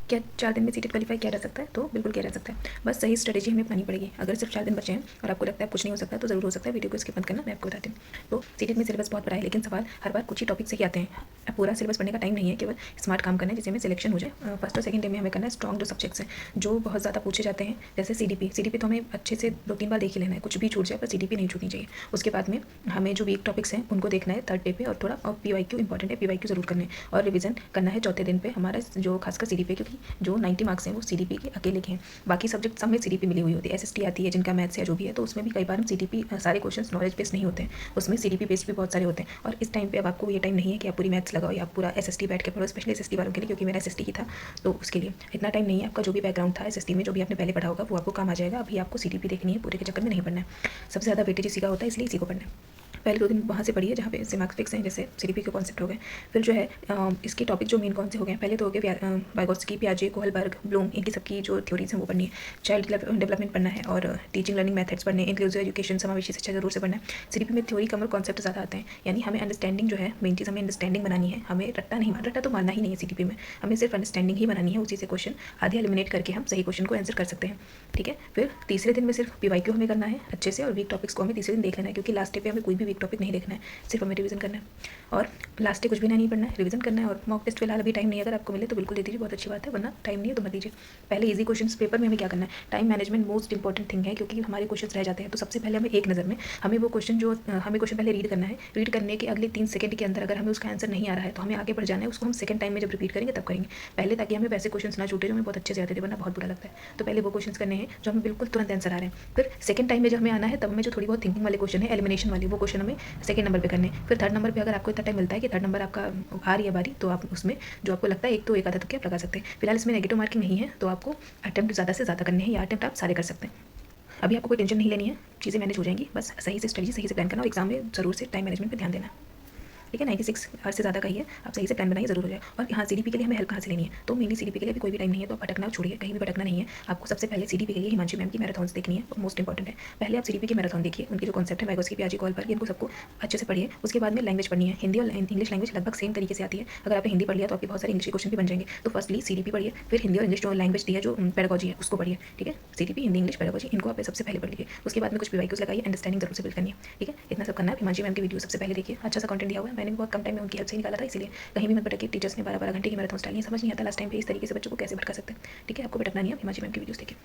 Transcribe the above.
क्या 4 दिन में सीटेट क्वालीफाई किया जा सकता है? तो बिल्कुल किया जा सकता है, बस सही स्ट्रेटेजी हमें अपनानी पड़ेगी। अगर सिर्फ 4 दिन बचे हैं और आपको लगता है कुछ नहीं हो सकता तो ज़रूर हो सकता है, वीडियो को स्किप मत करना, मैं आपको बताती हूँ। तो सीटेट में सिलेबस बहुत बड़ा है, लेकिन सवाल हर बार कुछ ही टॉपिक से ही आते हैं। अब पूरा सिलेबस पढ़ने का टाइम नहीं है, केवल स्मार्ट काम करना है जिसमें सिलेक्शन हो जाए। फर्स्ट और सेकंड डे में हमें करना है स्ट्रॉन्ग जो सब्जेक्ट्स हैं जो बहुत ज़्यादा पूछे जाते हैं, जैसे सीडीपी तो हमें अच्छे से 2-3 बार देख ही लेना है, कुछ भी छूट जाए पर सीडीपी नहीं छूटनी चाहिए। उसके बाद में हमें जो वीक टॉपिक्स हैं उनको देखना है थर्ड डे पे, और थोड़ा और पीवाईक्यू इंपॉर्टेंट है, पीवाईक्यू जरूर करने और रिवीजन करना है चौथे दिन पे हमारा जो खासकर सीडीपी, क्योंकि जो 90 मार्क्स हैं वो सीडीपी के अकेले के हैं। बाकी सब्जेक्ट सब में सीडीपी मिली हुई होती है, एसएसटी आती है जिनका मैथ्स या जो भी है, तो उसमें भी कई बार हम सीडीपी सारे क्वेश्चन नॉलेज बेस्ड नहीं होते हैं, उसमें सीडीपी बेस्ड भी बहुत सारे होते हैं। और इस टाइम पे अब आपको ये टाइम नहीं है कि आप पूरी मैथ्स लगाओ या पूरा एसएसटी बैठ के पढ़ो, स्पेशली एसएसटी वालों के लिए, क्योंकि मेरा एसएसटी ही था तो उसके लिए इतना टाइम नहीं है। आपका जो भी बैकग्राउंड था एसएसटी में, जो भी आपने पहले पढ़ा होगा वो आपको काम आ जाएगा। अभी आपको सीडीपी देखनी है, पूरे के चक्कर में नहीं पढ़ना है। सबसे ज़्यादा वेटेज इसी का होता है, इसलिए इसी को पढ़ना है। पहले 2 दिन वहाँ से पढ़िए जहाँ पे इससे मार्क्स फिक्स हैं, जैसे सीडीपी के कॉन्सेप्ट हो गए। फिर जो है इसके टॉपिक जो मेन कौन से हो गए, पहले तो हो गए वाइगोत्स्की, पियाजे, कोहलबर्ग, ब्लूम, इनकी सबकी जो थ्योरीज हैं वो पढ़नी है। चाइल्ड डेवलपमेंट पढ़ना है और टीचिंग लर्निंग मेथड्स पढ़ने, इंक्लूसिव एजुकेशन, समावेशी शिक्षा जरूर से पढ़ना है। सीडीपी में थ्योरी कम और कॉन्सेप्ट ज़्यादा आते हैं, यानी हमें अंडरस्टैंडिंग जो है मेन चीज़, हमें अंडरस्टैंडिंग बनानी है। हमें रट्टा नहीं रट्टा तो मारना ही नहीं है सीडीपी में, हमें सिर्फ अंडरस्टैंडिंग ही बनानी है। उसी से क्वेश्चन आधे एलिमिनेट करके हम सही क्वेश्चन को आंसर कर सकते हैं, ठीक है। फिर तीसरे दिन में सिर्फ पीवाईक्यू हमें करना है अच्छे से, और वीक टॉपिक्स को हमें तीसरे दिन देख लेना है, क्योंकि लास्ट डे पे हमें कोई भी वीक टॉपिक नहीं देखना है, सिर्फ हमें रिवीजन करना है। और लास्ट डे कुछ भी नहीं पढ़ना है, रिवीजन करना है। और मॉक टेस्ट फिलहाल अभी टाइम नहीं है, अगर आपको मिले तो बिल्कुल दे दीजिए, बहुत अच्छी बात है, वरना टाइम नहीं है तो मत दीजिए। पहले इजी क्वेश्चंस पेपर में हमें क्या करना है, time management most important thing है, क्योंकि हमारे क्वेश्चन रह जाते हैं। तो सबसे पहले हमें एक नज़र में हमें वो क्वेश्चन जो हमें क्वेश्चन पहले रीड करना है, रीड करने के अगले 3 सेकंड के अंदर अगर हमें उसका आंसर नहीं आ रहा है तो हमें आगे बढ़ जाना है, उसको हम सेकंड टाइम में जब रिपीट करेंगे तब करेंगे पहले, ताकि हमें वैसे क्वेश्चन ना छूटे जो हमें बहुत अच्छे से आते थे, वरना बहुत बुरा लगता है। तो पहले वो क्वेश्चन करने हैं जो हमें बिल्कुल तुरंत आंसर आ रहे हैं। फिर सेकंड टाइम में जब हमें आना है तब हमें जो थोड़ी बहुत थिंकिंग वाले क्वेश्चन है, एलिमिनेशन वाले, वो क्वेश्चन हमें सेकंड नंबर पे करने हैं। फिर थर्ड नंबर पे अगर आपको इतना टाइम मिलता है कि थर्ड नंबर आपका आ रही है बारी, तो आप उसमें जो आपको लगता है एक तो एक आधा तुक्के आप लगा सकते हैं। फिलहाल इसमें नेगेटिव मार्किंग नहीं है, तो आपको अटेम्प्ट ज़्यादा से ज़्यादा करने हैं, या अटेम्प्ट आप सारे कर सकते हैं। अभी आपको कोई टेंशन नहीं लेनी है, चीज़ें मैनेज हो जाएंगी, बस सही से स्ट्रेटजी सही से प्लान करना और एग्जाम में जरूर से टाइम मैनेजमेंट पर ध्यान देना, ठीक है। 96 आवर्स से ज़्यादा का ही है, आप सही से प्लान बनाइए, जरूर हो जाए। और यहाँ सीडीपी के लिए हमें हेल्प कहाँ से लेनी है, तो मेनली सीडीपी के लिए भी कोई भी टाइम नहीं है, तो आप भटकना छोड़िए, कहीं भी भटकना नहीं है। आपको सबसे पहले सीडीपी के लिए हिमांशी मैम की मैराथन्स देखनी है, मोस्ट इंपॉर्टेंट है। पहले आप सीडीपी की मैराथन देखिए, उनके जो कॉन्सेप्ट है वाइगोत्स्की, पियाजे, कोहलबर्ग, इनको सबको अच्छे से पढ़िए। उसके बाद में लैंग्वेज पढ़नी है, हिंदी और इंग्लिश लैंग्वेज लगभग सेम तरीके से आती है। अगर आपने हिंदी पढ़ लिया तो आपके बहुत सारे इंग्लिश के क्वेश्चन भी बन जाएंगे। तो फर्स्टली सीडीपी पढ़िए, फिर हिंदी और इंग्लिश जो लैंग्वेज दी है, जो पेडागोजी है, उसको पढ़िए, ठीक है। सीडीपी, हिंदी, इंग्लिश, पेडागोजी, इनको आप सबसे पहले पढ़ लीजिए। उसके बाद में कुछ पीवाईक्यूज लगाइए, अंडरस्टैंडिंग जरूर से बिल्ड करनी है, ठीक है। इतना सब करना है। हिमांशी मैम की वीडियो सबसे पहले देखिए, अच्छा सा कंटेंट दिया हुआ है, मैंने भी बहुत कम टाइम में उनकी हेल्प से निकाला था, इसलिए कहीं भी मत भटकिए। टीचर्स ने 12-12 घंटे की मैराथन डाली है, समझ नहीं आता लास्ट टाइम पे इस तरीके से बच्चों को कैसे भटका सकते हैं, ठीक है। आपको भटकना नहीं है, हिमांशी मैम की वीडियोस देखिए।